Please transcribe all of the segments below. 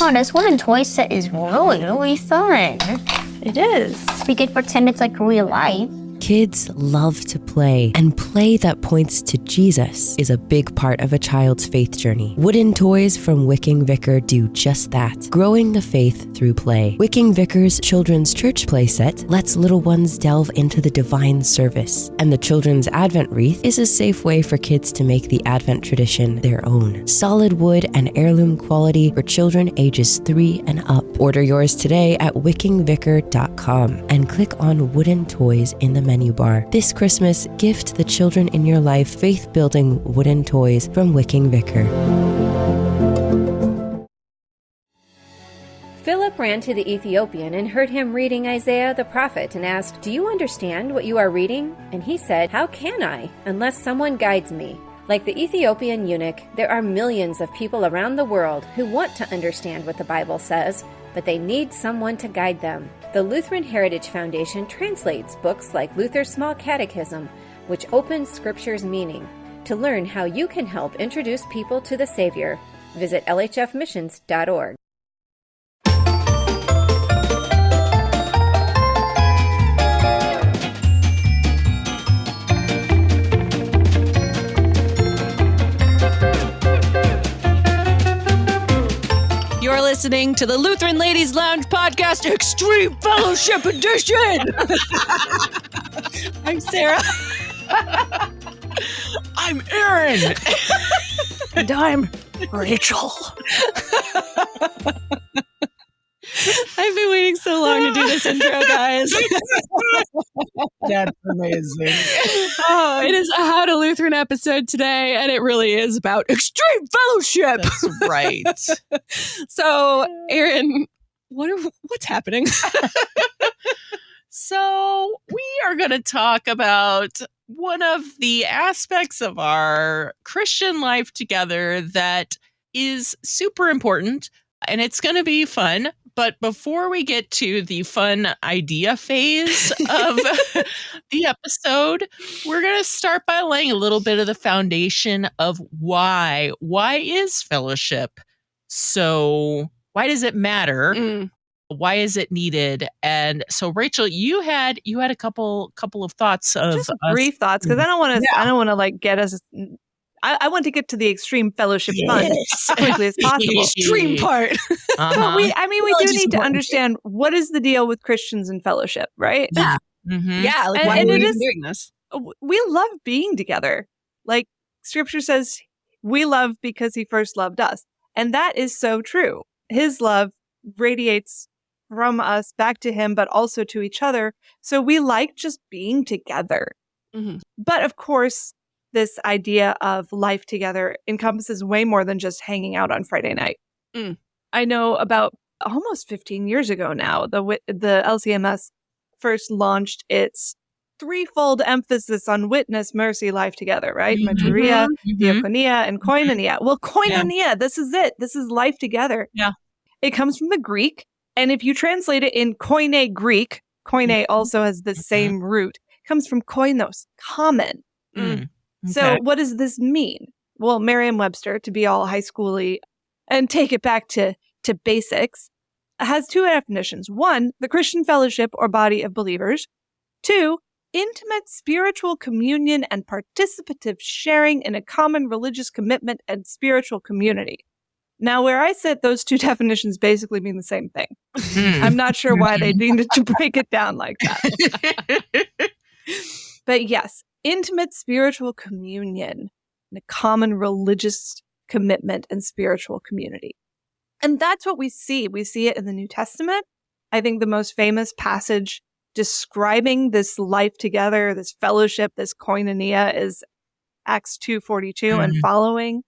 Oh, this wooden toy set is really, really fun. It is. We could pretend it's like real life. Kids love to play, and play that points to Jesus is a big part of a child's faith journey. Wooden toys from Wicking Vicar do just that, growing the faith through play. Wicking Vicar's Children's Church play set lets little ones delve into the divine service, and the Children's Advent Wreath is a safe way for kids to make the Advent tradition their own. Solid wood and heirloom quality for children ages 3 and up. Order yours today at wickingvicar.com and click on Wooden Toys in the menu bar. This Christmas, gift the children in your life faith-building wooden toys from Wicking Vicar. Philip ran to the Ethiopian and heard him reading Isaiah the prophet and asked, "Do you understand what you are reading?" And he said, "How can I, unless someone guides me?" Like the Ethiopian eunuch, there are millions of people around the world who want to understand what the Bible says, but they need someone to guide them. The Lutheran Heritage Foundation translates books like Luther's Small Catechism, which opens Scripture's meaning. To learn how you can help introduce people to the Savior, visit lhfmissions.org. You're listening to the Lutheran Ladies Lounge Podcast Extreme Fellowship Edition. I'm Sarah. I'm Erin. And I'm Rachel. I've been waiting so long to do this intro, guys. That's amazing. Oh, it is a How to Lutheran episode today, and it really is about extreme fellowship. That's right. So, Erin, what's happening? So we are going to talk about one of the aspects of our Christian life together that is super important, and it's going to be fun. But before we get to the fun idea phase of the episode, we're going to start by laying a little bit of the foundation of why. Why is fellowship? So why does it matter? Why is it needed? And so, Rachel, you had a couple of thoughts of just brief thoughts, because I don't want to like get us. I want to get to the extreme fellowship fun as quickly as possible. Extreme part. But we do need to understand what is the deal with Christians and fellowship, right? Yeah. Mm-hmm. Yeah. Like, why are we even doing this? We love being together. Like Scripture says, we love because He first loved us. And that is so true. His love radiates from us back to Him, but also to each other. So we like just being together. Mm-hmm. But of course, this idea of life together encompasses way more than just hanging out on Friday night. I know about almost 15 years ago now, the LCMS first launched its threefold emphasis on witness, mercy, life together, right? Martyria, diaconia, and koinonia. Well, koinonia, this is it. This is life together. Yeah. It comes from the Greek. And if you translate it in Koine Greek, koine also has the same root. It comes from koinos, common. So what does this mean? Well, Merriam-Webster, to be all high schooly and take it back to basics, has two definitions. One, the Christian fellowship or body of believers. Two, intimate spiritual communion and participative sharing in a common religious commitment and spiritual community. Now, where I sit, those two definitions basically mean the same thing. I'm not sure why they needed to break it down like that. But yes, intimate spiritual communion and a common religious commitment and spiritual community. And that's what we see. We see it in the New Testament. I think the most famous passage describing this life together, this fellowship, this koinonia is Acts 2:42 and following.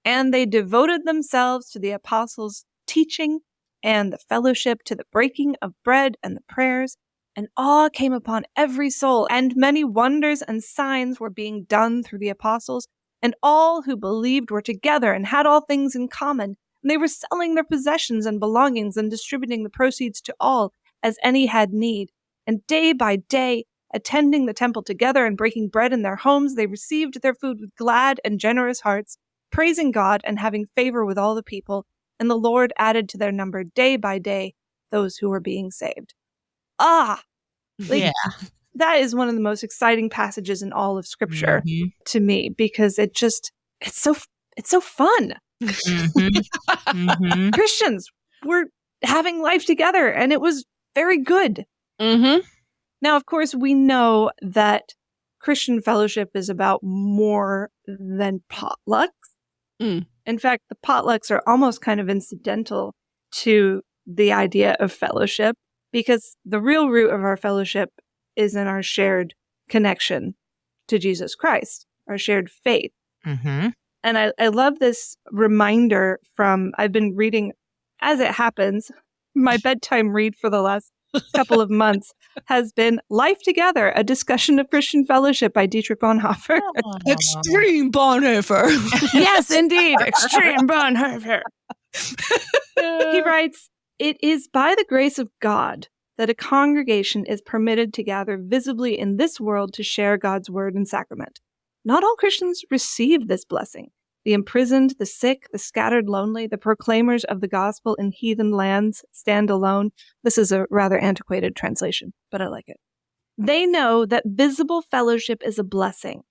And they devoted themselves to the apostles' teaching and the fellowship, to the breaking of bread and the prayers. And awe came upon every soul, and many wonders and signs were being done through the apostles. And all who believed were together and had all things in common. And they were selling their possessions and belongings and distributing the proceeds to all as any had need. And day by day, attending the temple together and breaking bread in their homes, they received their food with glad and generous hearts, praising God and having favor with all the people. and the Lord added to their number day by day those who were being saved. Like, Yeah. that is one of the most exciting passages in all of Scripture to me, because it's so fun. Christians were having life together, and it was very good. Now, of course, we know that Christian fellowship is about more than potlucks. In fact, the potlucks are almost kind of incidental to the idea of fellowship, because the real root of our fellowship is in our shared connection to Jesus Christ, our shared faith. And I love this reminder from, I've been reading, as it happens, my bedtime read for the last couple of months has been Life Together, a discussion of Christian fellowship by Dietrich Bonhoeffer. Extreme Bonhoeffer. Yes, indeed. Extreme Bonhoeffer. He writes, "It is by the grace of God that a congregation is permitted to gather visibly in this world to share God's word and sacrament. Not all Christians receive this blessing. The imprisoned, the sick, the scattered lonely, the proclaimers of the gospel in heathen lands stand alone." This is a rather antiquated translation, but I like it. "They know that visible fellowship is a blessing.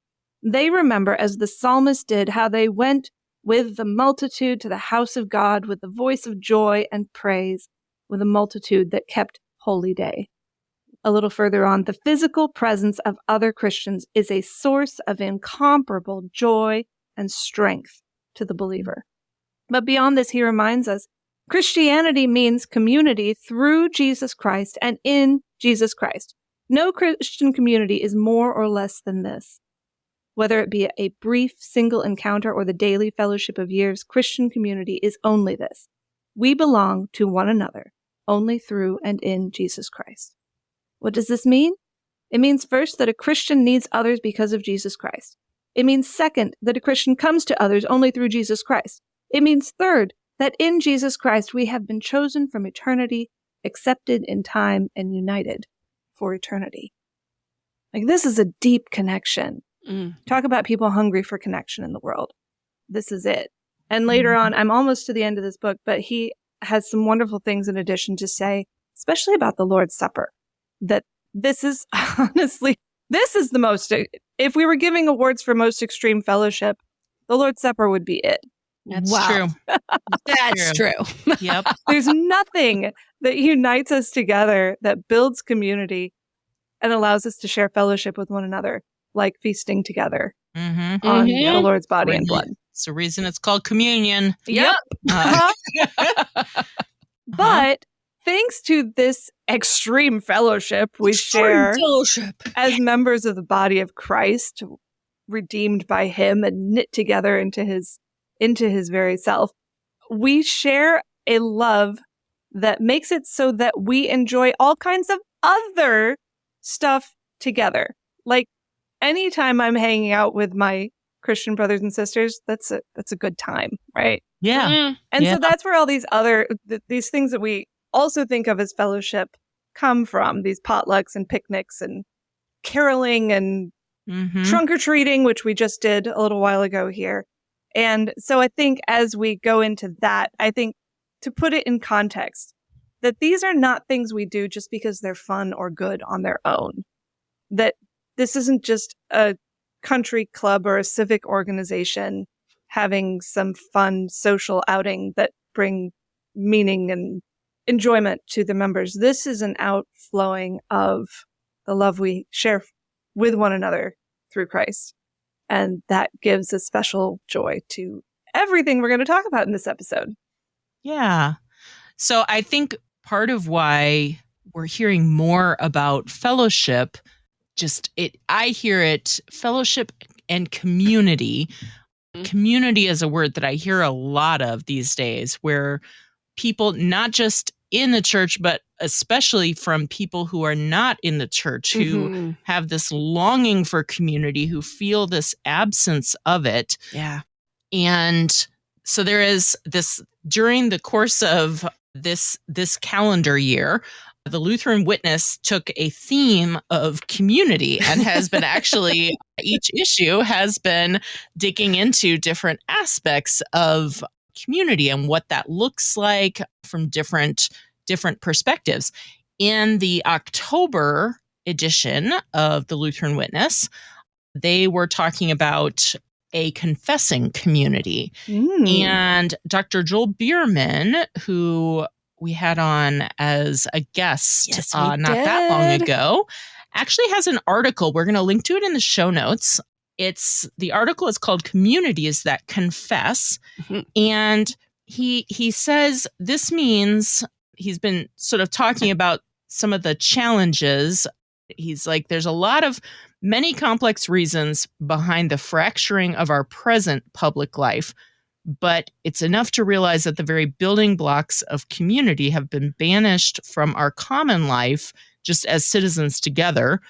They remember, as the psalmist did, how they went with the multitude to the house of God with the voice of joy and praise, with a multitude that kept holy day." A little further on, "The physical presence of other Christians is a source of incomparable joy and strength to the believer." But beyond this, he reminds us, Christianity means community through Jesus Christ and in Jesus Christ. No Christian community is more or less than this. Whether it be a brief single encounter or the daily fellowship of years, Christian community is only this: we belong to one another only through and in Jesus Christ. What does this mean? It means, first, that a Christian needs others because of Jesus Christ. It means, second, that a Christian comes to others only through Jesus Christ. It means, third, that in Jesus Christ we have been chosen from eternity, accepted in time, and united for eternity. Like, this is a deep connection. Talk about people hungry for connection in the world. This is it. And later on, I'm almost to the end of this book, but he has some wonderful things in addition to say, especially about the Lord's Supper, that this is honestly, this is the most, if we were giving awards for most extreme fellowship, the Lord's Supper would be it. That's true. That's true. Yep. There's nothing that unites us together that builds community and allows us to share fellowship with one another, like feasting together on the Lord's body and blood. It's the reason it's called communion. Yep. But thanks to this extreme fellowship we share as members of the body of Christ, redeemed by him and knit together into his very self, we share a love that makes it so that we enjoy all kinds of other stuff together. Like, anytime I'm hanging out with my Christian brothers and sisters, that's a good time, right? Yeah. And so that's where all these other, these things that we also think of as fellowship come from, these potlucks and picnics and caroling and trunk or treating, which we just did a little while ago here. And so I think as we go into that, I think to put it in context, that these are not things we do just because they're fun or good on their own. That this isn't just a country club or a civic organization having some fun social outing that bring meaning and enjoyment to the members. This is an outflowing of the love we share with one another through Christ. And that gives a special joy to everything we're going to talk about in this episode. Yeah. So I think part of why we're hearing more about fellowship, I hear it, fellowship and community. Community is a word that I hear a lot of these days, where people, not just in the church, but especially from people who are not in the church, who have this longing for community, who feel this absence of it. Yeah. And so there is this, during the course of this calendar year, the Lutheran Witness took a theme of community and has been actually, each issue has been digging into different aspects of community and what that looks like from different perspectives. In the October edition of the Lutheran Witness, they were talking about a confessing community. And Dr. Joel Bierman, who we had on as a guest not that long ago, actually has an article. We're going to link to it in the show notes. The article is called Communities That Confess. And he says this means, he's been sort of talking about some of the challenges. He's like, there's many complex reasons behind the fracturing of our present public life, but it's enough to realize that the very building blocks of community have been banished from our common life just as citizens together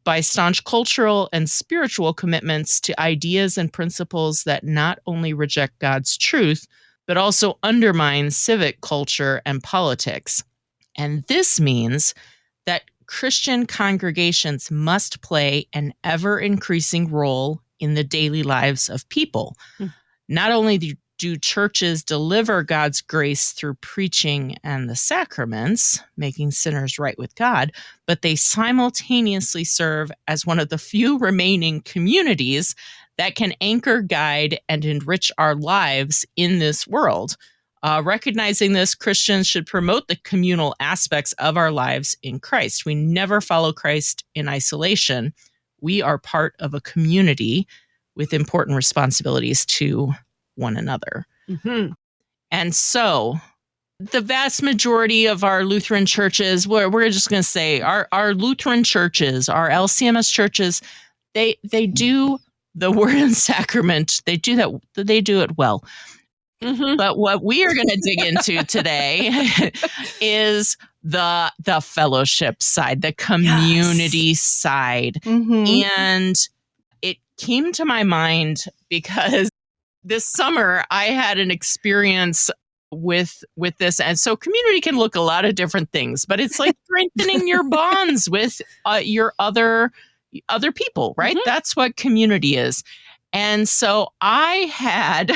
by staunch cultural and spiritual commitments to ideas and principles that not only reject God's truth, but also undermine civic culture and politics. And this means that Christian congregations must play an ever-increasing role in the daily lives of people. Not only do churches deliver God's grace through preaching and the sacraments, making sinners right with God, but they simultaneously serve as one of the few remaining communities that can anchor, guide, and enrich our lives in this world. Recognizing this, Christians should promote the communal aspects of our lives in Christ. We never follow Christ in isolation. We are part of a community with important responsibilities to one another. And so the vast majority of our Lutheran churches, we're just going to say our Lutheran churches, our LCMS churches, they do the word and sacrament. They do it well. But what we are going to dig into today is the fellowship side, the community side. And it came to my mind because this summer I had an experience with this. And so community can look a lot of different things, but it's like strengthening your bonds with your other people, right? That's what community is. And so I had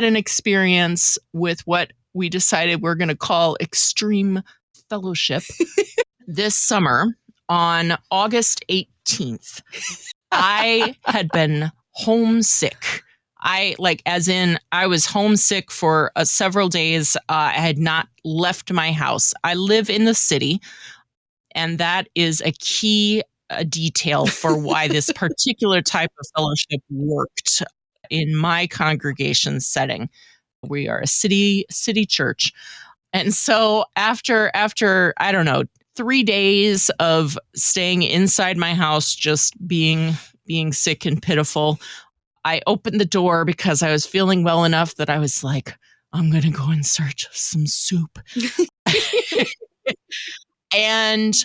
an experience with what we decided we're going to call extreme fellowship this summer on August 18th. I had been homesick. I was homesick for several days. I had not left my house. I live in the city, and that is a key detail for why this particular type of fellowship worked in my congregation setting. We are a city church. And so after I don't know, 3 days of staying inside my house, just being sick and pitiful, I opened the door because I was feeling well enough that I was like, I'm going to go in search of some soup. And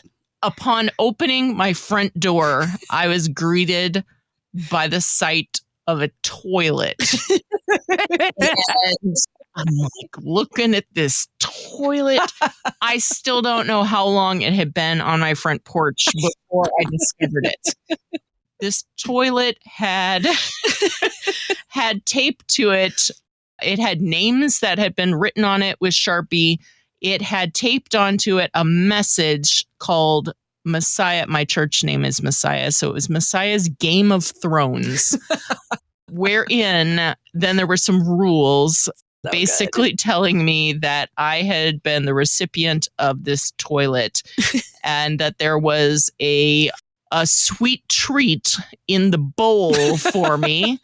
upon opening my front door, I was greeted by the sight of a toilet. And I'm like looking at this toilet. I still don't know how long it had been on my front porch before I discovered it. This toilet had tape to it. It had names that had been written on it with Sharpie. It had taped onto it a message called Messiah. My church name is Messiah. So it was Messiah's Game of Thrones, wherein then there were some rules basically telling me that I had been the recipient of this toilet and that there was a sweet treat in the bowl for me.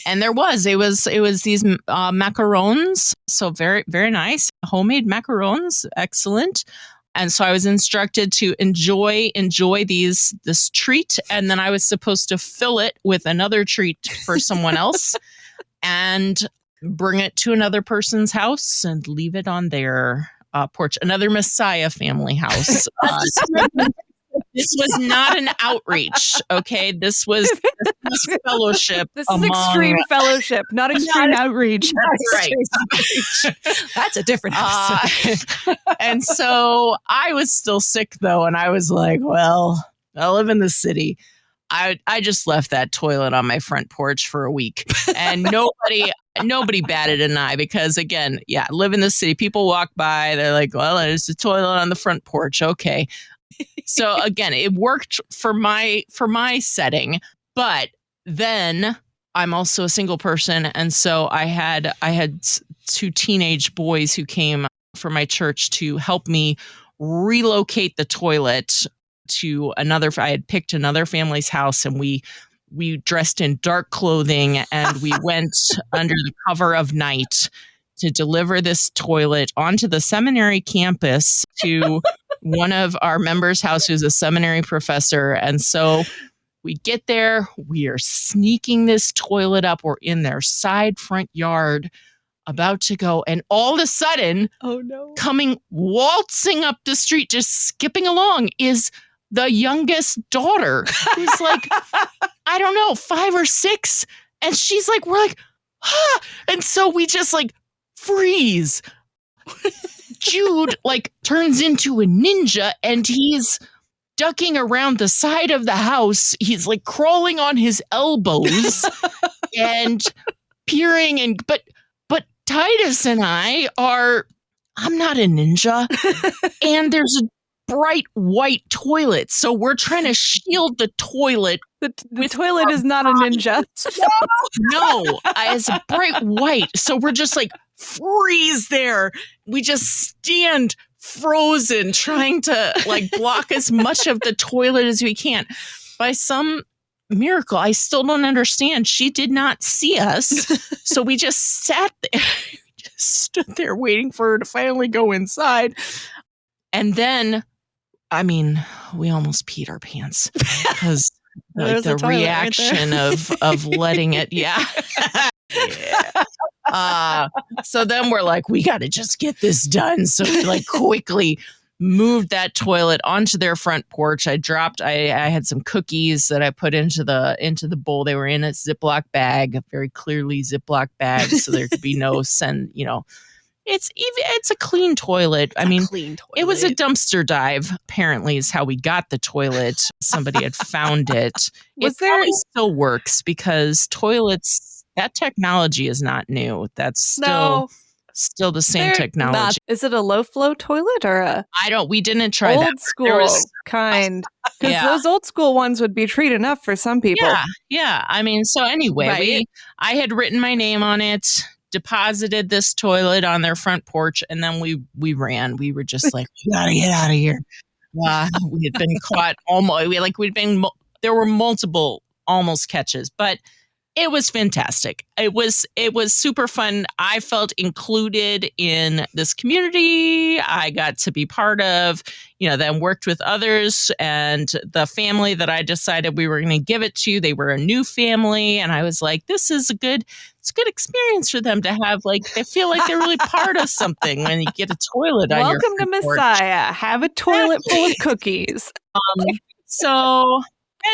And it was these macarons. So very, very nice. Homemade macarons. Excellent. And so I was instructed to enjoy this treat. And then I was supposed to fill it with another treat for someone else and bring it to another person's house and leave it on their porch. Another Messiah family house. This was not an outreach, okay? This was fellowship. This is extreme fellowship, not extreme outreach. That's right. That's a different episode. And so I was still sick, though, and I was like, well, I live in the city. I just left that toilet on my front porch for a week, and nobody batted an eye because, again, I live in the city. People walk by, they're like, well, there's a toilet on the front porch. Okay. So again, it worked for my setting, but then I'm also a single person, and so I had two teenage boys who came from my church to help me relocate the toilet to another. I had picked another family's house, and we dressed in dark clothing, and we went under the cover of night to deliver this toilet onto the seminary campus to one of our members' house who's a seminary professor. And so we get there, we are sneaking this toilet up. We're in their side front yard about to go. And all of a sudden, Oh no. coming waltzing up the street, just skipping along, is the youngest daughter, who's like, I don't know, 5 or 6. And she's like, we're like, ah. And so we just like freeze. Jude like turns into a ninja, and he's ducking around the side of the house. He's like crawling on his elbows and peering, and but Titus and I'm not a ninja, and there's a bright white toilet, so we're trying to shield the toilet. The toilet is not a ninja. No, it's a bright white, so we're just like freeze there. We just stand frozen, trying to like block as much of the toilet as we can. By some miracle, I still don't understand. She did not see us, so we just sat there, just stood there waiting for her to finally go inside. And then, I mean, we almost peed our pants because like the reaction of letting it, so then we're like, we got to just get this done. So we like quickly moved that toilet onto their front porch. I had some cookies that I put into the bowl. They were in a Ziploc bag, a very clearly Ziploc bag, so there could be no it's a clean toilet. It was a dumpster dive, apparently, is how we got the toilet. Somebody had found it. Probably still works because toilets, that technology is not new. That's still the same technology. Is it a low flow toilet or we didn't try that. Old school kind? Because those old school ones would be treat enough for some people. Yeah. I mean, so anyway, I had written my name on it, deposited this toilet on their front porch, and then we ran. We were just like, we gotta get out of here. We had been caught almost. There were multiple almost catches, but it was fantastic. It was super fun. I felt included in this community. I got to be part of, then worked with others, and the family that I decided we were going to give it to, they were a new family. And I was like, it's a good experience for them to have, like, they feel like they're really part of something when you get a toilet on your Welcome to Messiah. Have a toilet full of cookies. So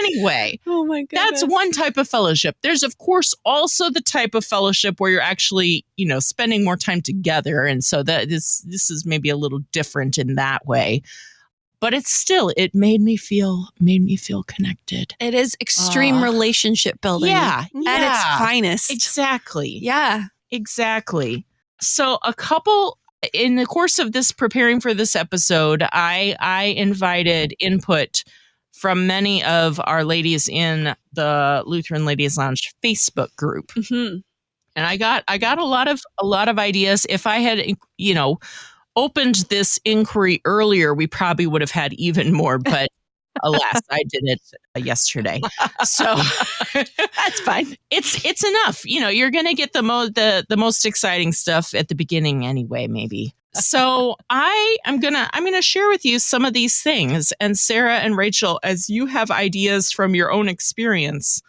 anyway, oh my goodness. That's one type of fellowship. There's, of course, also the type of fellowship where you're actually, spending more time together. And so that this is maybe a little different in that way. But it made me feel connected. It is extreme relationship building. At its finest. Exactly. Yeah. Exactly. So in the course of preparing for this episode, I invited input from many of our ladies in the Lutheran Ladies Lounge Facebook group. Mm-hmm. And I got a lot of ideas. If I had, opened this inquiry earlier, we probably would have had even more, but alas, I did it yesterday. So that's fine. It's enough. You're going to get the most exciting stuff at the beginning anyway, maybe. So I'm gonna share with you some of these things. And Sarah and Rachel, as you have ideas from your own experience,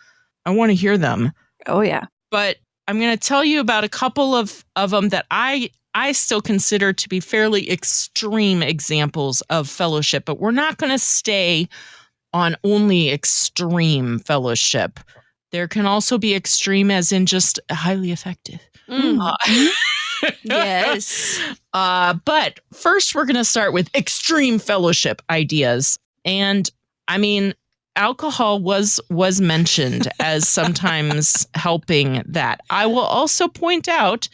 I want to hear them. Oh yeah. But I'm going to tell you about a couple of them that I still consider to be fairly extreme examples of fellowship, but we're not going to stay on only extreme fellowship. There can also be extreme as in just highly effective. Yes. But first we're going to start with extreme fellowship ideas. And I mean, alcohol was mentioned as sometimes helping that. I will also point out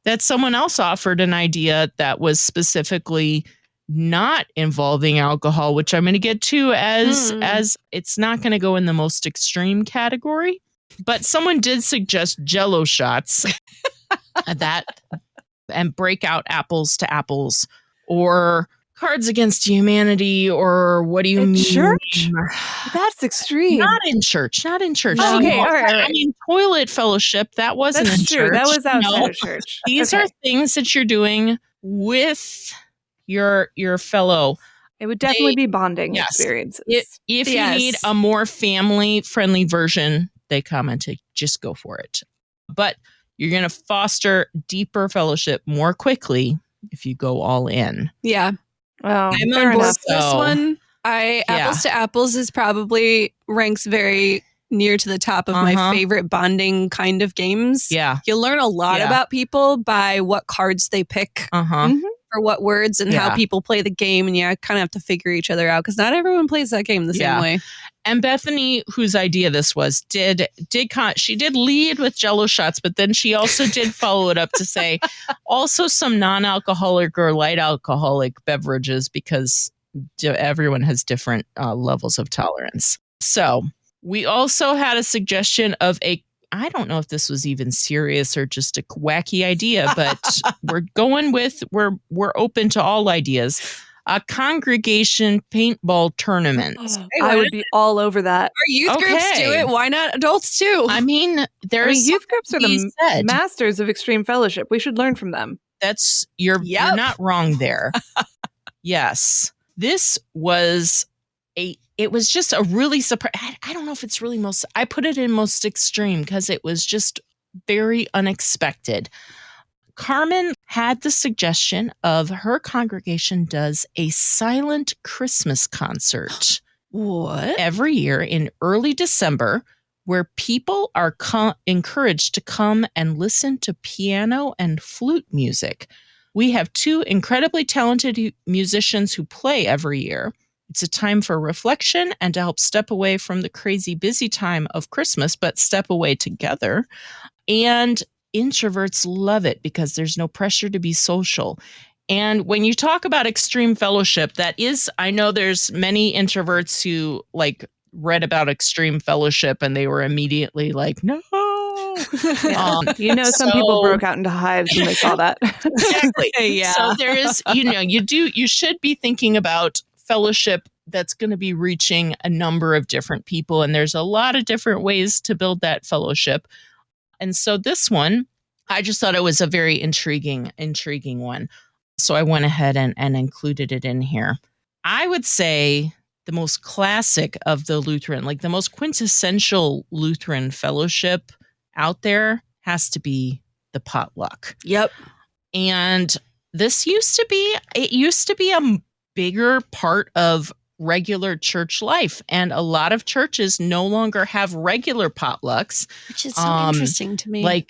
that someone else offered an idea that was specifically not involving alcohol, which I'm going to get to as it's not going to go in the most extreme category. But someone did suggest Jello shots and break out apples to apples, or Cards Against Humanity, or what do you mean? Church? That's extreme. Not in church. No. Okay, all right. I mean, toilet fellowship, that wasn't That's in true. church. That was outside No. of church. These are things that you're doing with your fellow. It would definitely be bonding Yes. experiences. If you need a more family-friendly version, they commented, just go for it. But you're going to foster deeper fellowship more quickly if you go all in. Yeah. Well, I'm fair on board enough. for this So, one. Apples to Apples is probably ranks very near to the top of my favorite bonding kind of games. Yeah. You learn a lot about people by what cards they pick for what words and how people play the game. And you kind of have to figure each other out because not everyone plays that game the same way. And Bethany, whose idea this was, she did lead with Jello shots, but then she also did follow it up to say also some non-alcoholic or light alcoholic beverages because everyone has different levels of tolerance. So we also had a suggestion of I don't know if this was even serious or just a wacky idea, but we're open to all ideas. A congregation paintball tournament. I would be all over that. Our youth groups do it. Why not adults too? I mean, youth groups are the masters of extreme fellowship. We should learn from them. You're not wrong there. Yes. This was it was just a really surprise. I don't know if it's really I put it in most extreme because it was just very unexpected. Carmen had the suggestion of her congregation does a silent Christmas concert. What? Every year in early December, where people are encouraged to come and listen to piano and flute music. We have 2 incredibly talented musicians who play every year. It's a time for reflection and to help step away from the crazy busy time of Christmas, but step away together. And introverts love it because there's no pressure to be social. And when you talk about extreme fellowship, I know there's many introverts who read about extreme fellowship and they were immediately like, no. Some people broke out into hives when they saw that. Exactly. Yeah. So there is, you should be thinking about fellowship that's going to be reaching a number of different people. And there's a lot of different ways to build that fellowship. And so this one, I just thought it was a very intriguing one. So I went ahead and included it in here. I would say the most classic of the Lutheran, the most quintessential Lutheran fellowship out there has to be the potluck. Yep. And this used to be a bigger part of regular church life, and a lot of churches no longer have regular potlucks, which is so interesting to me.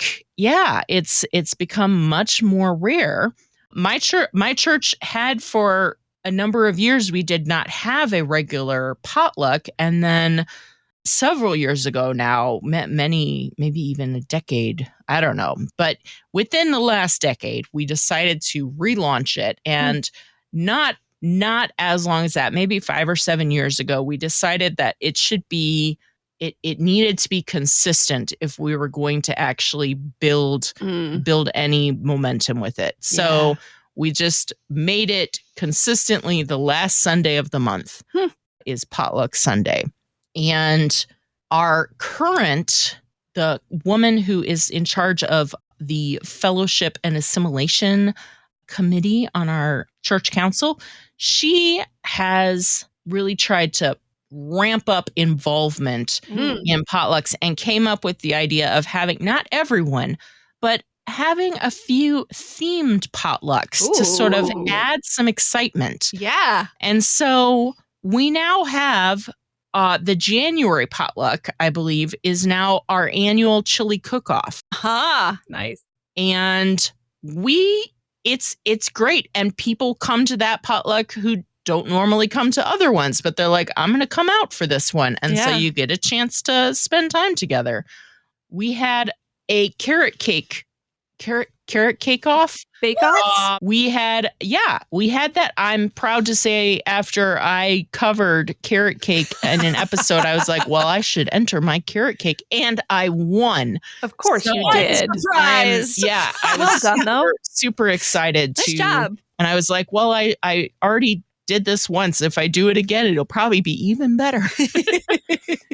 It's become much more rare. My church had for a number of years, we did not have a regular potluck, and then several years ago now, maybe even a decade, I don't know, but within the last decade, we decided to relaunch it, and not as long as that, maybe 5 or 7 years ago, we decided that it needed to be consistent if we were going to actually build any momentum with it. So we just made it consistently the last Sunday of the month is Potluck Sunday. And the woman who is in charge of the Fellowship and Assimilation Committee on our church council, she has really tried to ramp up involvement in potlucks and came up with the idea of having not everyone, but having a few themed potlucks to sort of add some excitement. Yeah. And so we now have the January potluck, I believe, is now our annual chili cook-off. Nice. And it's great. And people come to that potluck who don't normally come to other ones, but they're like, I'm going to come out for this one. And so you get a chance to spend time together. We had a carrot cake off. Bake offs? We had that. I'm proud to say after I covered carrot cake in an episode, I was like, well, I should enter my carrot cake. And I won. Of course you did. Surprise. I Well was done, though. super excited Nice job. And I was like, well, I already did this once. If I do it again, it'll probably be even better.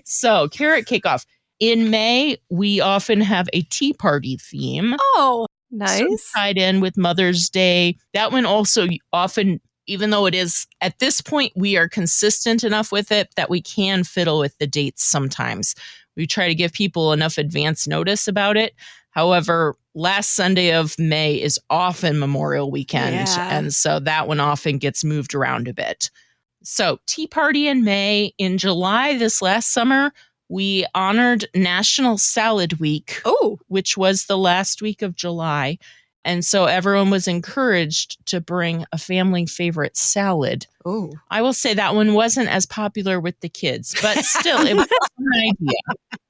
So carrot cake off. In May, we often have a tea party theme. Oh, nice. So tied in with Mother's Day. That one also often, even though it is, at this point, we are consistent enough with it that we can fiddle with the dates sometimes. We try to give people enough advance notice about it. However, last Sunday of May is often Memorial Weekend. Yeah. And so that one often gets moved around a bit. So tea party in May. In July, this last summer, we honored National Salad Week, which was the last week of July. And so everyone was encouraged to bring a family favorite salad. Oh, I will say that one wasn't as popular with the kids, but still, it was a fun idea.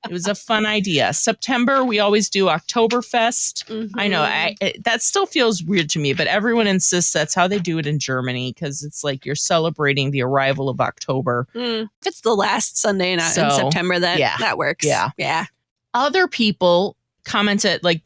It was a fun idea. September, we always do Oktoberfest. Mm-hmm. I know that still feels weird to me, but everyone insists that's how they do it in Germany because it's like you're celebrating the arrival of October. If it's the last Sunday in September, that works. Yeah. Other people commented like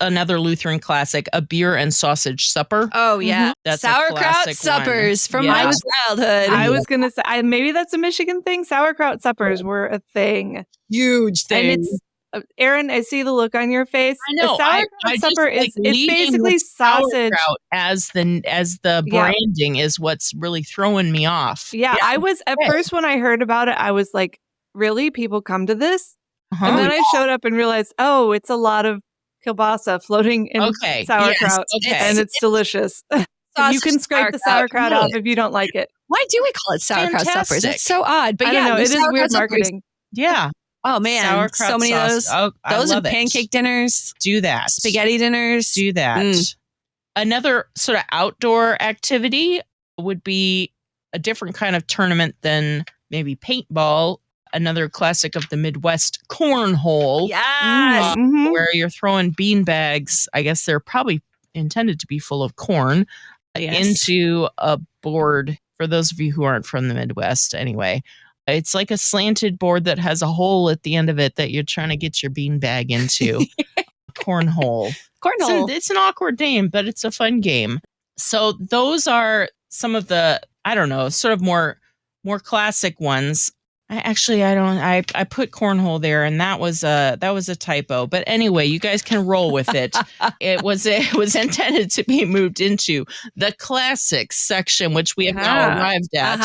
another Lutheran classic, a beer and sausage supper. Oh yeah, That's a sauerkraut classic suppers one. from my childhood. I was gonna say maybe that's a Michigan thing. Sauerkraut suppers were a thing. Huge thing. And it's Erin, I see the look on your face. I know. A sauerkraut supper it's basically sausage as the branding is what's really throwing me off. Yeah, I was at first when I heard about it, I was like, really? People come to this? And then I showed up and realized, it's a lot of kielbasa floating in sauerkraut, and it's delicious. You can scrape the sauerkraut off if you don't like it. Why do we call it sauerkraut suppers? It's so odd, but I don't know. It is weird marketing. Yeah. Oh man, sauerkraut so many sauce. of those. Those and pancake dinners. Do that. Spaghetti dinners. Do that. Another sort of outdoor activity would be a different kind of tournament than maybe paintball. Another classic of the Midwest, cornhole. Yes. Where you're throwing bean bags. I guess they're probably intended to be full of corn into a board. For those of you who aren't from the Midwest, anyway, it's like a slanted board that has a hole at the end of it that you're trying to get your bean bag into. Cornhole. It's an awkward name, but it's a fun game. So those are some of the, I don't know, sort of more classic ones. I put cornhole there, and that was a typo. But anyway, you guys can roll with it. It was intended to be moved into the classics section, which we have now arrived at.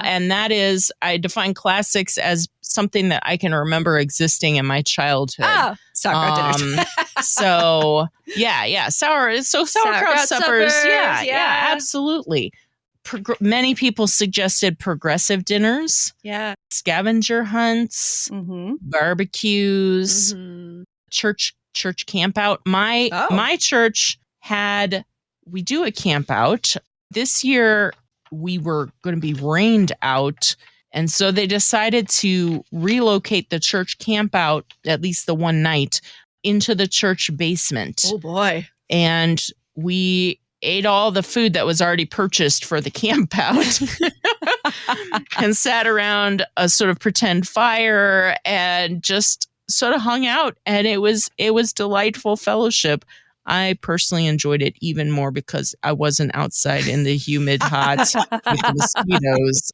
And that is, I define classics as something that I can remember existing in my childhood. Oh, sauerkraut dinners. So sauerkraut suppers. Yeah, absolutely. Many people suggested progressive dinners, scavenger hunts, barbecues, church camp out. My church we do a camp out. This year we were going to be rained out, and so they decided to relocate the church camp out, at least the one night, into the church basement. Oh boy. And we ate all the food that was already purchased for the camp out and sat around a sort of pretend fire and just sort of hung out. And it was delightful fellowship. I personally enjoyed it even more because I wasn't outside in the humid hot with the mosquitoes.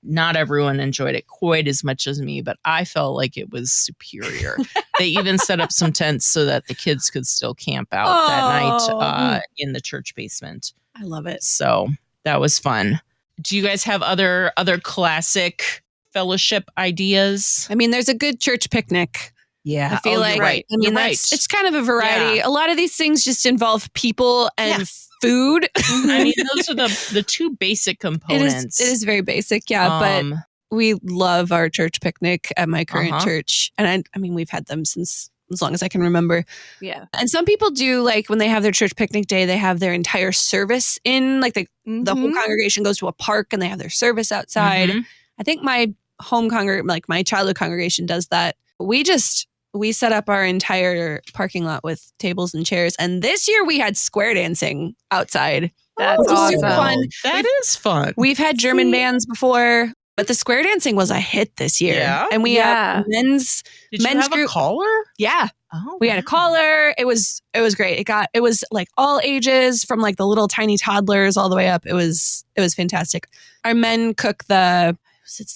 Not everyone enjoyed it quite as much as me, but I felt like it was superior. They even set up some tents so that the kids could still camp out that night in the church basement. I love it. So that was fun. Do you guys have other classic fellowship ideas? I mean, there's a good church picnic. Yeah. I feel like, right. I mean, it's kind of a variety. Yeah. A lot of these things just involve people and food. I mean, those are the two basic components. It is very basic, but we love our church picnic at my current church. And I mean, we've had them since as long as I can remember. Yeah. And some people do, like, when they have their church picnic day, they have their entire service in, like, the whole congregation goes to a park and they have their service outside. I think my my childhood congregation does that. We set up our entire parking lot with tables and chairs. And this year we had square dancing outside. That's awesome. Super fun. That is fun. We've had German bands before, but the square dancing was a hit this year. Yeah? And we had men's Did you have group. a caller? Yeah. Oh, We had a caller. It was great. It was like all ages, from like the little tiny toddlers all the way up. It was fantastic. Our men cook the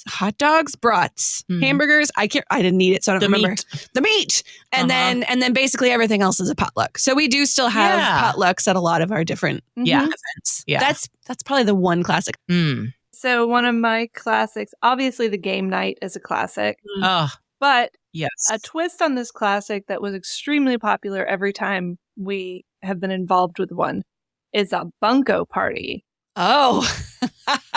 hot dogs, brats, hamburgers. I didn't eat it, so I don't remember. The meat. And then basically everything else is a potluck. So we do still have potlucks at a lot of our different events. Yeah. That's probably the one classic. So one of my classics, obviously the game night is a classic. But yes, a twist on this classic that was extremely popular every time we have been involved with one is a bunco party. Oh,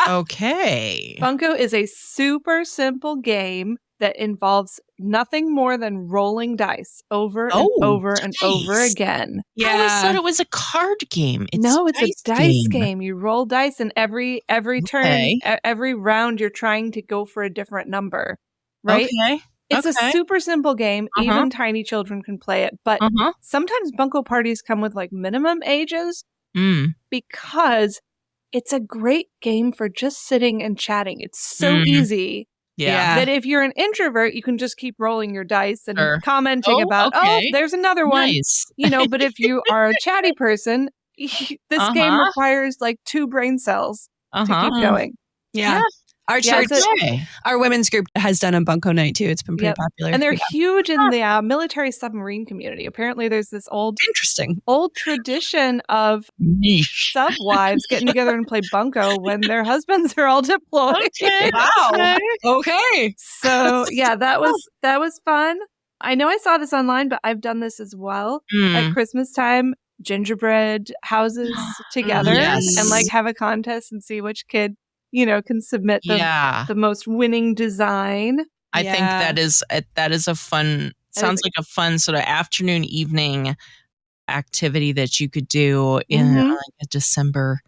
okay. Bunco is a super simple game that involves nothing more than rolling dice over and over and over again. I always thought it was a card game. It's a dice game. You roll dice, and every turn, every round, you're trying to go for a different number. Right? Okay. It's a super simple game. Even tiny children can play it. But sometimes bunco parties come with like minimum ages because it's a great game for just sitting and chatting. It's so easy that if you're an introvert, you can just keep rolling your dice and commenting about, there's another one. Nice. But if you are a chatty person, this game requires like 2 brain cells to keep going. Yeah. Our church, our women's group has done a bunco night too. It's been pretty popular. And they're huge in the military submarine community. Apparently there's this old tradition of subwives getting together and play bunco when their husbands are all deployed. Okay. Wow. Okay. So that was fun. I know I saw this online, but I've done this as well at Christmas time. Gingerbread houses together and like have a contest and see which kid can submit the most winning design. I think that is a fun, sounds like a fun sort of afternoon, evening activity that you could do in like a December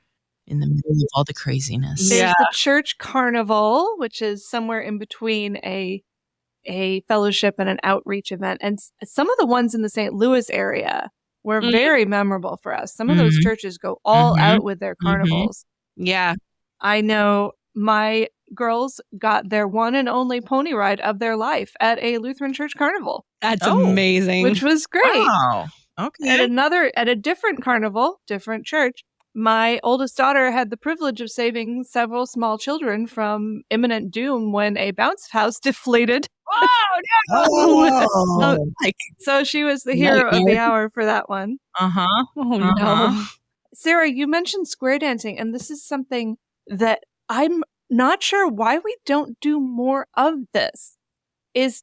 in the middle of all the craziness. There's the church carnival, which is somewhere in between a fellowship and an outreach event. And some of the ones in the St. Louis area were very memorable for us. Some of those churches go all out with their carnivals. Yeah. I know my girls got their one and only pony ride of their life at a Lutheran church carnival. That's amazing. Which was great. Wow. Okay. At a different carnival, different church, my oldest daughter had the privilege of saving several small children from imminent doom when a bounce house deflated. Oh, no. So she was the hero of the hour for that one. Oh, no. Sarah, you mentioned square dancing, and this is something that I'm not sure why we don't do more of this, is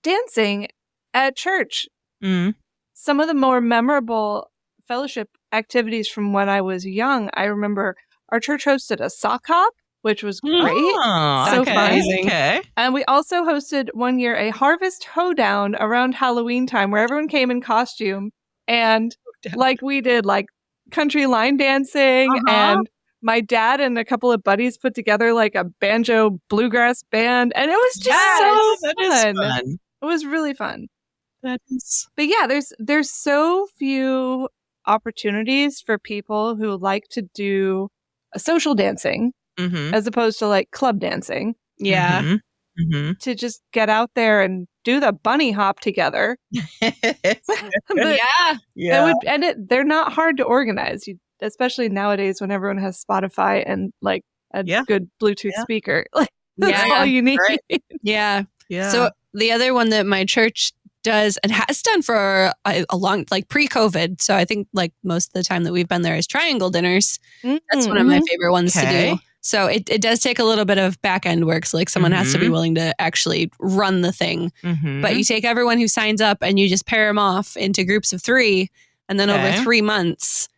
dancing at church. Some of the more memorable fellowship activities from when I was young, I remember our church hosted a sock hop, which was great. So fun. Okay. And we also hosted one year a harvest hoedown around Halloween time where everyone came in costume and like we did like country line dancing and my dad and a couple of buddies put together like a banjo bluegrass band, and it was just so fun. It was really fun. That is. But yeah, there's so few opportunities for people who like to do a social dancing as opposed to like club dancing. Yeah. To just get out there and do the bunny hop together. They're not hard to organize. Especially nowadays when everyone has Spotify and like a good Bluetooth speaker. Like, that's all you need. Right. Yeah. So the other one that my church does and has done for a long, like pre-COVID. So I think like most of the time that we've been there is triangle dinners. That's one of my favorite ones to do. So it does take a little bit of back end work. So like someone has to be willing to actually run the thing. But you take everyone who signs up and you just pair them off into groups of 3. And then over 3 months,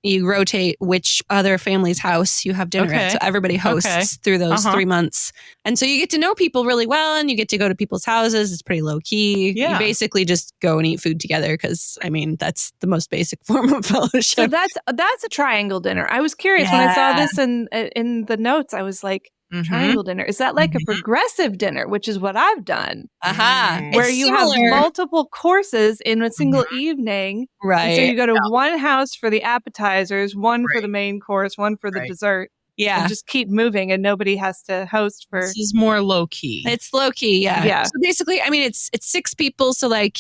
You rotate which other family's house you have dinner at. So everybody hosts through those 3 months. And so you get to know people really well and you get to go to people's houses. It's pretty low key. Yeah. You basically just go and eat food together because, I mean, that's the most basic form of fellowship. So that's a triangle dinner. I was curious when I saw this in the notes. I was like, triangle dinner. Is that like a progressive dinner, which is what I've done? Where It's you similar. have multiple courses in a single evening. Right. And so you go to one house for the appetizers, one for the main course, one for the dessert. Yeah. And just keep moving and nobody has to host for. This is more low key. It's low key. Yeah. Yeah. So basically, I mean, it's 6 people. So like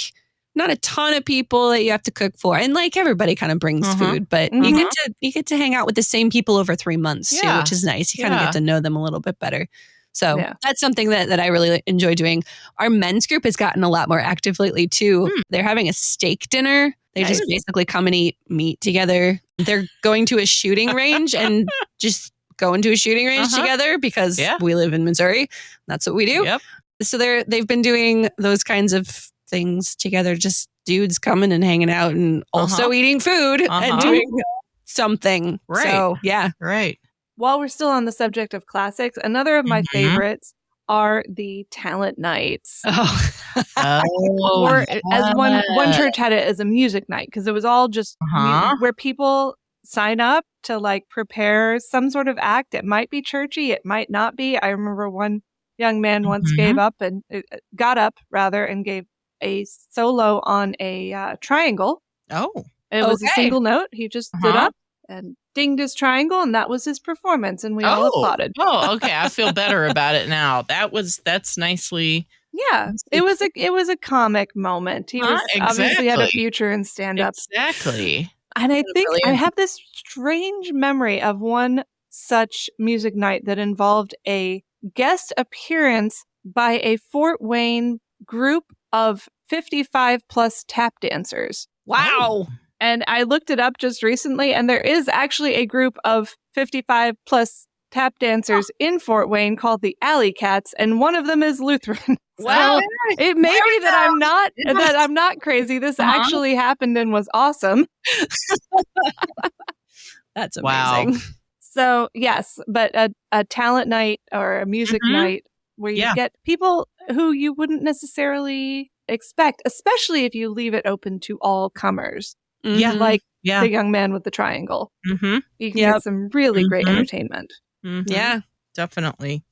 not a ton of people that you have to cook for. And like everybody kind of brings food, but you get to hang out with the same people over 3 months too, which is nice. You kind of get to know them a little bit better. So that's something that I really enjoy doing. Our men's group has gotten a lot more active lately too. They're having a steak dinner. They just basically come and eat meat together. They're going to a shooting range and just going to a shooting range together because we live in Missouri. That's what we do. Yep. So they've been doing those kinds of things together, just dudes coming and hanging out and also eating food and doing something. Right. So, yeah. Right. While we're still on the subject of classics, another of my favorites are the talent nights. Or as one church had it as a music night because it was all just where people sign up to like prepare some sort of act. It might be churchy, it might not be. I remember one young man once got up and gave a solo on a triangle. Oh. It was a single note. He just stood up and dinged his triangle, and that was his performance, and we all applauded. Oh, okay. I feel better about it now. That's nicely. Yeah, it was a comic moment. He was obviously had a future in stand-up. Exactly. And I think I have this strange memory of one such music night that involved a guest appearance by a Fort Wayne group of 55 plus tap dancers. Wow. And I looked it up just recently, and there is actually a group of 55 plus tap dancers in Fort Wayne called the Alley Cats, and one of them is Lutheran. Wow. So it may be that I'm not crazy. This actually happened and was awesome. That's amazing. Wow. So yes, but a talent night or a music night where you get people who you wouldn't necessarily expect, especially if you leave it open to all comers. Yeah. Like the young man with the triangle. You can get some really great entertainment. Yeah, definitely.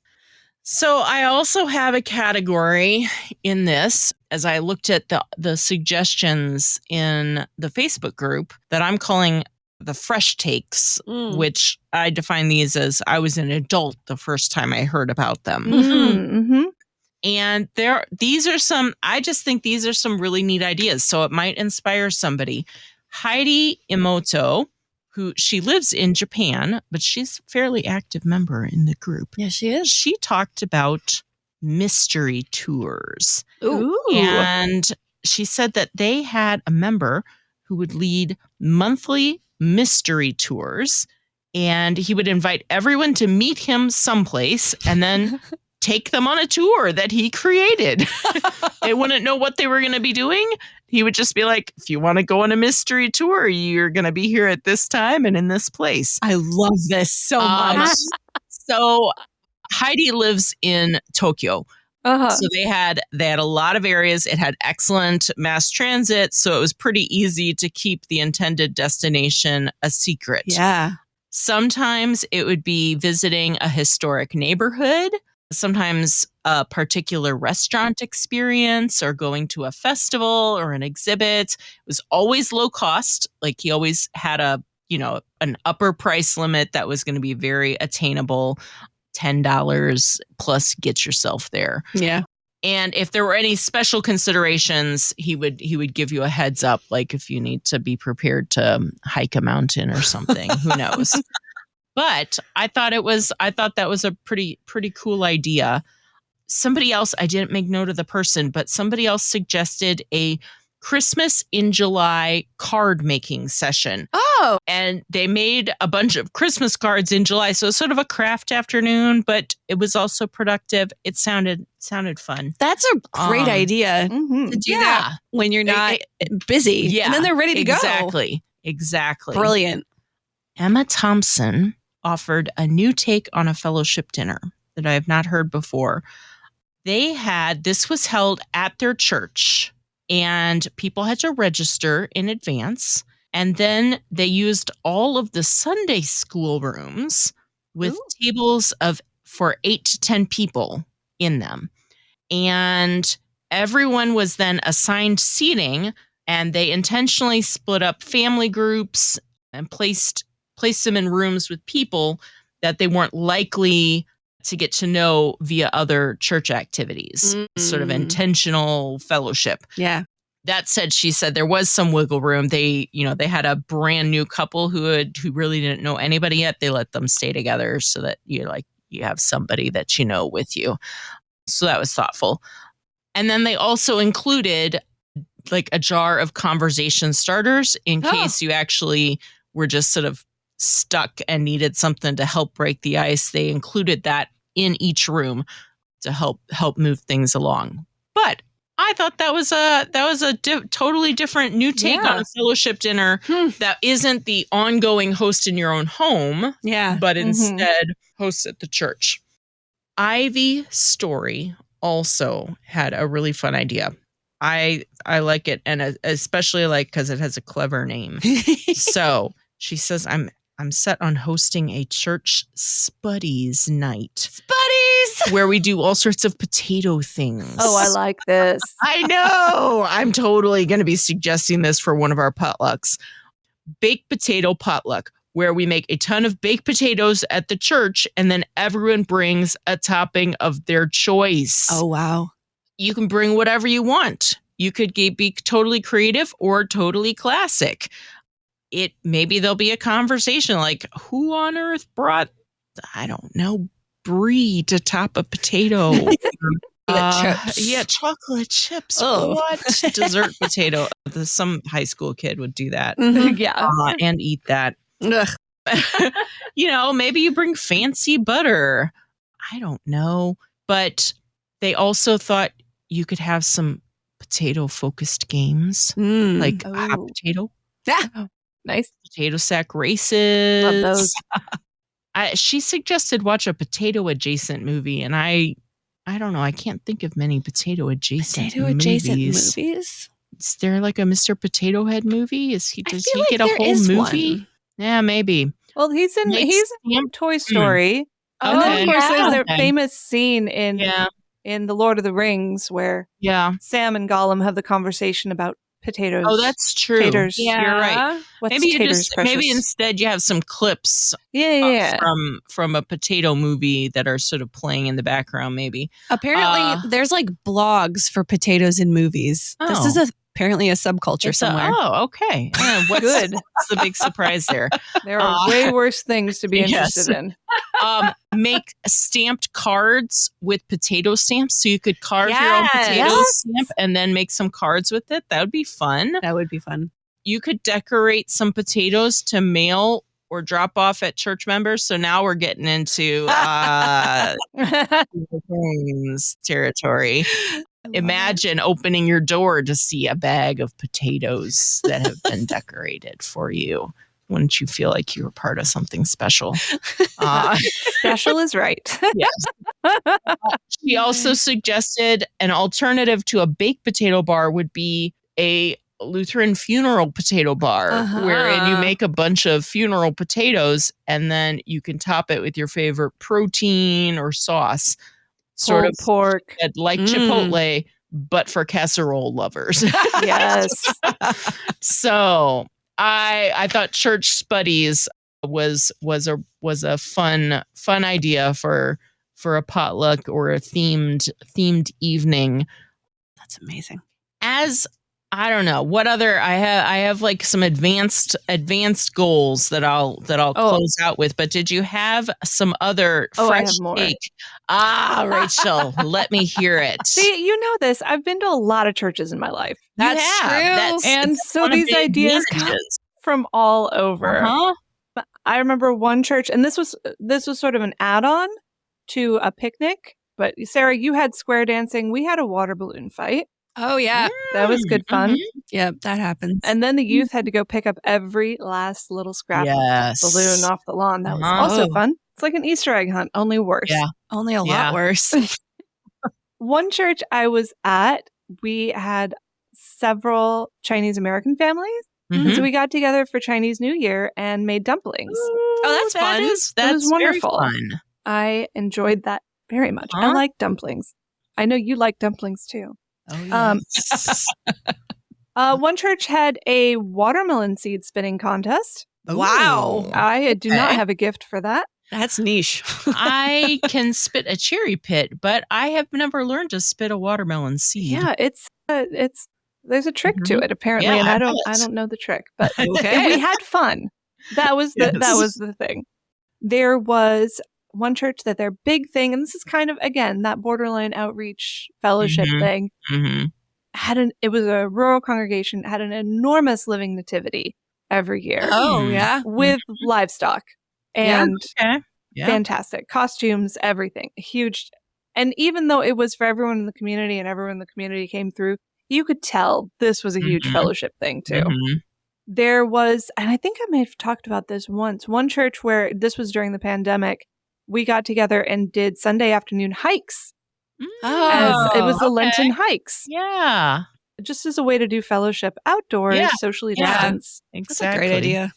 So I also have a category in this as I looked at the suggestions in the Facebook group that I'm calling the fresh takes, which I define these as I was an adult the first time I heard about them. And I just think these are some really neat ideas. So it might inspire somebody. Heidi Emoto, who she lives in Japan, but she's a fairly active member in the group. Yeah, she is. She talked about mystery tours. Ooh. And she said that they had a member who would lead monthly mystery tours, and he would invite everyone to meet him someplace and then take them on a tour that he created. They wouldn't know what they were going to be doing. He would just be like, if you want to go on a mystery tour, you're going to be here at this time and in this place. I love this so much. So Heidi lives in Tokyo. So they had a lot of areas. It had excellent mass transit, so it was pretty easy to keep the intended destination a secret. Yeah. Sometimes it would be visiting a historic neighborhood, sometimes a particular restaurant experience or going to a festival or an exhibit. It was always low cost. Like he always had an upper price limit that was going to be very attainable. $10 plus get yourself there. Yeah. And if there were any special considerations, he would give you a heads up, like if you need to be prepared to hike a mountain or something. Who knows? But I thought that was a pretty cool idea. Somebody else, I didn't make note of the person, but somebody else suggested a Christmas in July card making session. Oh. And they made a bunch of Christmas cards in July. So it's sort of a craft afternoon, but it was also productive. It sounded fun. That's a great idea to do that when you're not busy. Yeah. And then they're ready to go. Exactly. Brilliant. Emma Thompson offered a new take on a fellowship dinner that I have not heard before. This was held at their church, and people had to register in advance. And then they used all of the Sunday school rooms with tables for 8 to 10 people in them. And everyone was then assigned seating, and they intentionally split up family groups and placed them in rooms with people that they weren't likely to get to know via other church activities, sort of intentional fellowship. Yeah. That said, she said there was some wiggle room. They had a brand new couple who really didn't know anybody yet. They let them stay together so that you have somebody that you know with you. So that was thoughtful. And then they also included like a jar of conversation starters in case you actually were just sort of stuck and needed something to help break the ice. They included that in each room to help move things along. But I thought that was a totally different new take on a fellowship dinner that isn't the ongoing host in your own home, but instead host at the church. Ivy Story also had a really fun idea. I like it, and especially because it has a clever name. So she says, I'm set on hosting a church Spuddies night. Spuddies! Where we do all sorts of potato things. Oh, I like this. I know. I'm totally going to be suggesting this for one of our potlucks. Baked potato potluck, where we make a ton of baked potatoes at the church, and then everyone brings a topping of their choice. Oh, wow. You can bring whatever you want. You could be totally creative or totally classic. Maybe there'll be a conversation like, who on earth brought, I don't know, brie to top a potato? Chips. Yeah, chocolate chips. Oh. What? Dessert potato. Some high school kid would do that. Yeah. And eat that. Ugh. Maybe you bring fancy butter. I don't know. But they also thought you could have some potato-focused games, like hot potato. Yeah. Nice. Potato sack races. Love those. She suggested watch a potato-adjacent movie, and I don't know. I can't think of many potato-adjacent movies. Is there like a Mr. Potato Head movie? Does he get a whole movie? One. Yeah, maybe. Well, he's in Toy Story. And then, of course, there's their famous scene in The Lord of the Rings where Sam and Gollum have the conversation about potatoes. Oh, that's true. Taters. Yeah. You're right. Maybe instead you have some clips from a potato movie that are sort of playing in the background, maybe. Apparently, there's like blogs for potatoes in movies. Oh. This is apparently a subculture somewhere. Okay. What's the big surprise there? There are way worse things to be interested in. Make stamped cards with potato stamps, so you could carve your own potato stamp and then make some cards with it. That would be fun. That would be fun. You could decorate some potatoes to mail or drop off at church members. So now we're getting into territory. Imagine opening your door to see a bag of potatoes that have been decorated for you. Wouldn't you feel like you were part of something special? Special is right. Yes. She also suggested an alternative to a baked potato bar would be a Lutheran funeral potato bar, wherein you make a bunch of funeral potatoes and then you can top it with your favorite protein or sauce. Sort of pork, like Chipotle, but for casserole lovers. Yes. So I thought Church Spuddies was a fun idea for a potluck or a themed evening. That's amazing. I don't know what other I have like some advanced goals that I'll close out with. But did you have some other fresh take? Rachel, let me hear it. See, you know this. I've been to a lot of churches in my life. That's true. And so these ideas come from all over. I remember one church, and this was sort of an add-on to a picnic. But Sarah, you had square dancing. We had a water balloon fight. Oh, yeah. That was good fun. Mhm. Yeah, that happens. And then the youth had to go pick up every last little scrap Yes. of balloon off the lawn. That was Uh-huh. also Oh. fun. It's like an Easter egg hunt, only worse. Yeah. Only a Yeah. lot worse. One church I was at, we had several Chinese American families. And so Mhm. we got together for Chinese New Year and made dumplings. Oh, that's fun. That's wonderful. Very fun. I enjoyed that very much. I Huh? like dumplings. I know you like dumplings too. Oh, Um, yes. One church had a watermelon seed spinning contest. Wow. Ooh. I do not Okay. have a gift for that. That's niche. I can spit a cherry pit, but I have never learned to spit a watermelon seed. Yeah, it's there's a trick to Mhm. it apparently, Yeah, and I I bet. don't know the trick, but Okay. we had fun. That was that Yes. was the thing. There was one church that their big thing, and this is kind of again that borderline outreach fellowship Mhm. thing. Mhm. It was a rural congregation, had an enormous living nativity every year Oh, Mm. yeah. with livestock Yeah. and Okay. Yeah. fantastic costumes, everything huge. And even though it was for everyone in the community and everyone in the community came through, you could tell this was a huge Mhm. fellowship thing too. Mhm. There was, and I think I may have talked about this once, one church where this was during the pandemic, we got together and did Sunday afternoon hikes as it was the okay. Lenten hikes, Yeah. just as a way to do fellowship outdoors, Yeah. socially Yeah. distanced. That's Exactly. a great idea.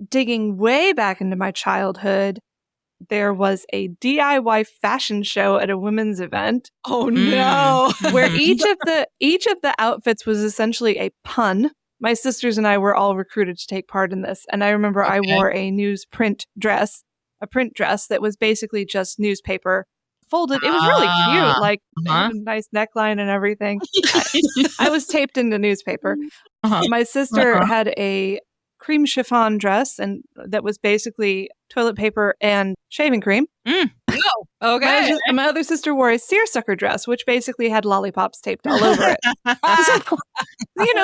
Digging way back into my childhood, there was a DIY fashion show at a women's event Oh, no. where Mhm. each of the outfits was essentially a pun. My sisters and I were all recruited to take part in this, and I remember I Okay. wore a print dress that was basically just newspaper folded. It was really cute, like it Uh-huh. had a nice neckline and everything. I was taped into newspaper. Uh-huh. My sister Uh-huh. had a cream chiffon dress, and that was basically toilet paper and shaving cream. Okay. My other sister wore a seersucker dress, which basically had lollipops taped all over it.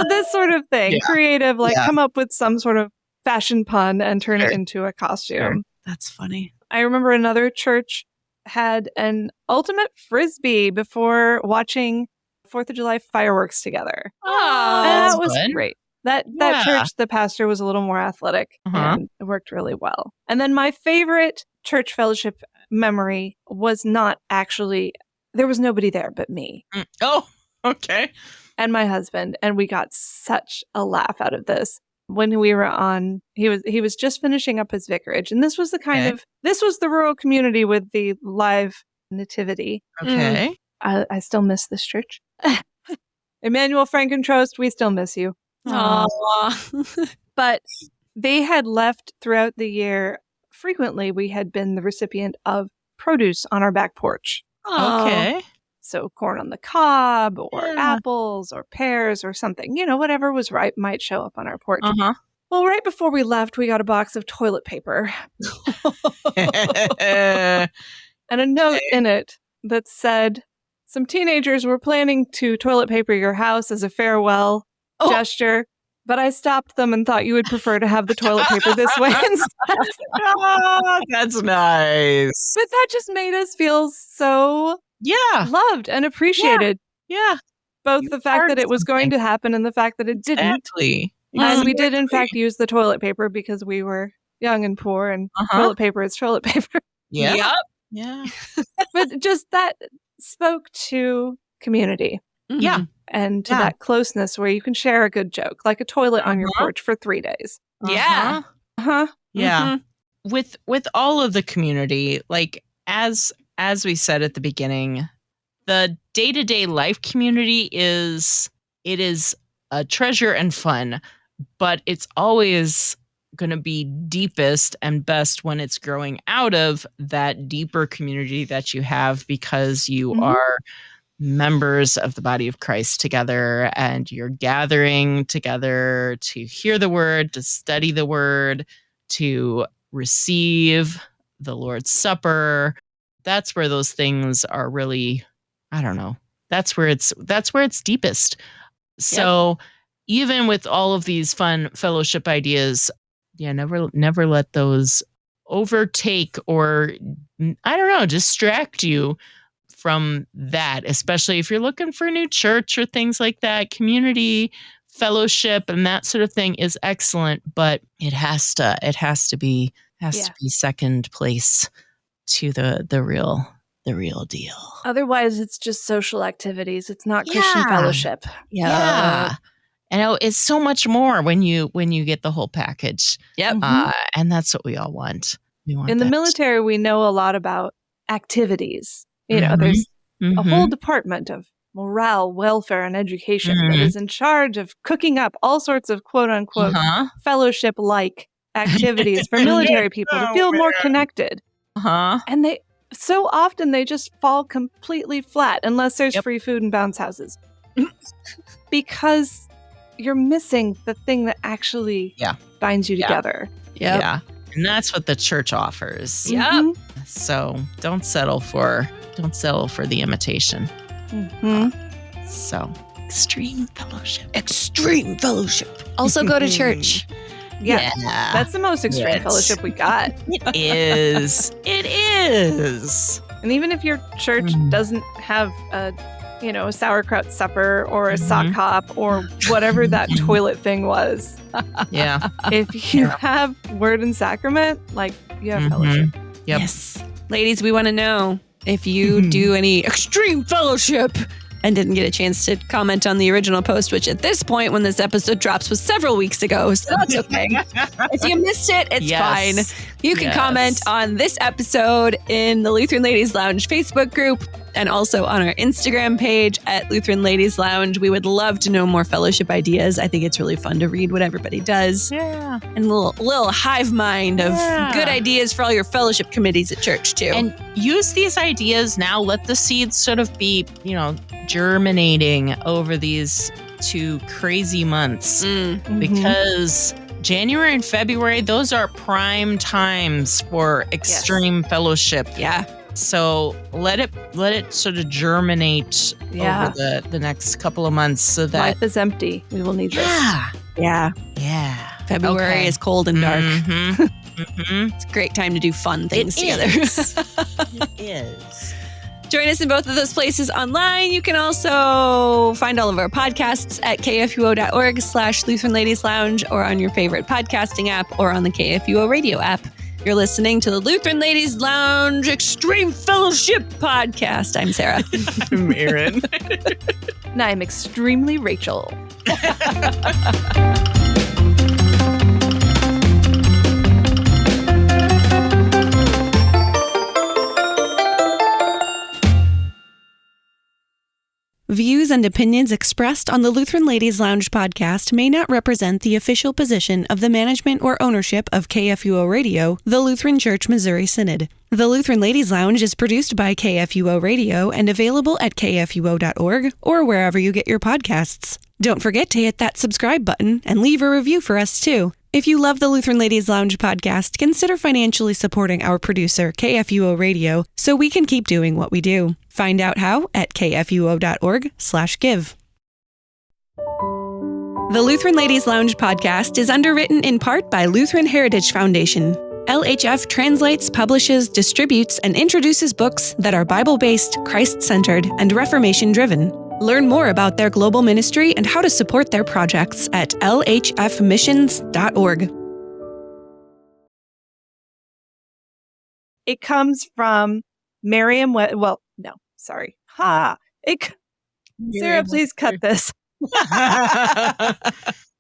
This sort of thing. Yeah. Creative, like Yeah. come up with some sort of fashion pun and turn it Sure. into a costume. Sure. That's funny. I remember another church had an ultimate frisbee before watching 4th of July fireworks together. Oh, And that's that was fun. great. That Yeah. church, the pastor was a little more athletic Uh-huh. and it worked really well. And then my favorite church fellowship memory was not actually, there was nobody there but me Oh, okay. and my husband, and we got such a laugh out of this. When we were on, he was just finishing up his vicarage, and this was the kind Okay. of, this was the rural community with the live nativity. Okay. I still miss this church. Emmanuel Frankentrost, we still miss you. Aw. But they had left throughout the year. Frequently, we had been the recipient of produce on our back porch. Okay. So corn on the cob or Yeah. apples or pears or something, whatever was ripe might show up on our porch. Uh-huh. Well, right before we left, we got a box of toilet paper and a note in it that said, some teenagers were planning to toilet paper your house as a farewell gesture, but I stopped them and thought you would prefer to have the toilet paper this way instead. Oh, that's nice. But that just made us feel so Yeah. loved and appreciated. Yeah. Both You the fact are that it was going to happen and the fact that it didn't. Exactly. And we did, in Exactly. fact, use the toilet paper because we were young and poor, and Uh-huh. toilet paper is toilet paper. Yeah. Yep. Yeah. But just that spoke to community Yeah. and to Yeah. that closeness where you can share a good joke, like a toilet on your Uh-huh. porch for 3 days. Yeah. Uh-huh. Yeah. With all of the community, like as we said at the beginning, the day-to-day life community is a treasure and fun, but it's always going to be deepest and best when it's growing out of that deeper community that you have because you Mhm. are members of the body of Christ together and you're gathering together to hear the word, to study the word, to receive the Lord's Supper. That's where those things are really, I don't know. That's where it's deepest. So even with all of these fun fellowship ideas, never let those overtake or, I don't know, distract you from that, especially if you're looking for a new church or things like that. Community fellowship and that sort of thing is excellent, but it has to be second place to the real deal. Otherwise, it's just social activities. It's not Christian fellowship. Yeah. And it's so much more when you get the whole package. Yep. And that's what we all want. In the military, we know a lot about activities. There's a whole department of morale, welfare, and education that is in charge of cooking up all sorts of quote unquote fellowship-like activities for military people to feel more connected. And they just fall completely flat unless there's free food and bounce houses. Because you're missing the thing that actually binds you together. Yep. Yeah. And that's what the church offers. Yep. So don't settle for the imitation. So extreme fellowship. Also go to church. Yeah. That's the most extreme fellowship we got. It is. And even if your church doesn't have a sauerkraut supper or a sock hop or whatever that toilet thing was. Yeah. If you have word and sacrament, you have fellowship. Yep. Yes. Ladies, we want to know if you do any extreme fellowship and didn't get a chance to comment on the original post, which at this point, when this episode drops, was several weeks ago. So that's okay. If you missed it, it's fine. You can comment on this episode in the Lutheran Ladies Lounge Facebook group and also on our Instagram page at Lutheran Ladies Lounge. We would love to know more fellowship ideas. I think it's really fun to read what everybody does. Yeah. And a little hive mind of good ideas for all your fellowship committees at church, too. And use these ideas now. Let the seeds sort of be, germinating over these 2 crazy months because January and February, those are prime times for extreme fellowship. Yeah. So let it sort of germinate over the next couple of months so that life is empty. We will need this. Yeah. February is cold and dark. It's a great time to do fun things together. It is. Join us in both of those places online. You can also find all of our podcasts at kfuo.org/Lutheran Ladies Lounge or on your favorite podcasting app or on the KFUO radio app. You're listening to the Lutheran Ladies Lounge Extreme Fellowship Podcast. I'm Sarah. I'm Erin. And I'm extremely Rachel. Views and opinions expressed on the Lutheran Ladies Lounge podcast may not represent the official position of the management or ownership of KFUO Radio, the Lutheran Church Missouri Synod. The Lutheran Ladies Lounge is produced by KFUO Radio and available at kfuo.org or wherever you get your podcasts. Don't forget to hit that subscribe button and leave a review for us too. If you love the Lutheran Ladies Lounge podcast, consider financially supporting our producer, KFUO Radio, so we can keep doing what we do. Find out how at kfuo.org/give. The Lutheran Ladies Lounge podcast is underwritten in part by Lutheran Heritage Foundation. LHF translates, publishes, distributes, and introduces books that are Bible-based, Christ-centered, and Reformation-driven. Learn more about their global ministry and how to support their projects at lhfmissions.org. It comes from Merriam. Sarah, please cut this.